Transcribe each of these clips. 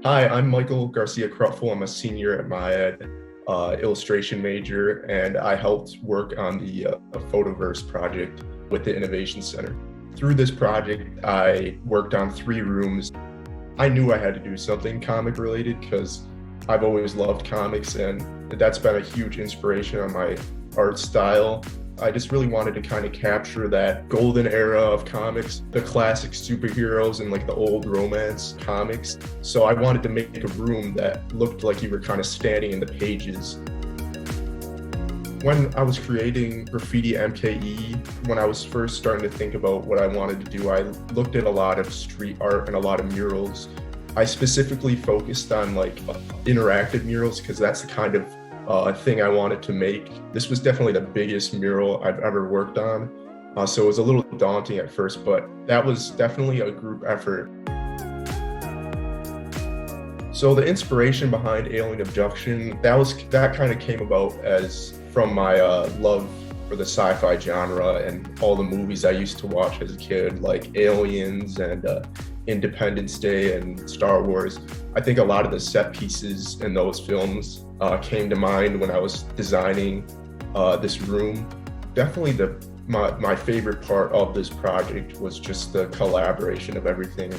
Hi, I'm Michael Garcia Crutful. I'm a senior at my illustration major, and I helped work on the Photoverse project with the Innovation Center. Through this project, I worked on 3 rooms. I knew I had to do something comic related because I've always loved comics, and that's been a huge inspiration on my art style. I just really wanted to kind of capture that golden era of comics, the classic superheroes and like the old romance comics. So I wanted to make a room that looked like you were kind of standing in the pages. When I was creating Graffiti MKE, when I was first starting to think about what I wanted to do, I looked at a lot of street art and a lot of murals. I specifically focused on like interactive murals because that's the kind of thing I wanted to make. This was definitely the biggest mural I've ever worked on. So it was a little daunting at first, but that was definitely a group effort. So the inspiration behind Alien Abduction, that kind of came about as from my love for the sci-fi genre and all the movies I used to watch as a kid, like Aliens and Independence Day and Star Wars. I think a lot of the set pieces in those films came to mind when I was designing this room. Definitely my favorite part of this project was just the collaboration of everything.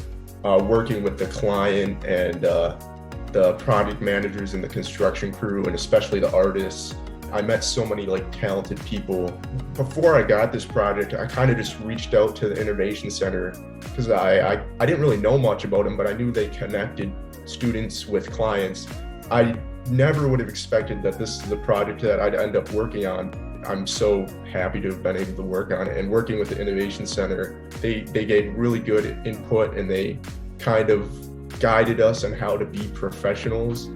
Working with the client and the project managers and the construction crew, and especially the artists. I met so many like talented people. Before I got this project, I kind of just reached out to the Innovation Center because I didn't really know much about them, but I knew they connected students with clients. I never would have expected that this is the project that I'd end up working on. I'm so happy to have been able to work on it, and working with the Innovation Center, they gave really good input and they kind of guided us on how to be professionals.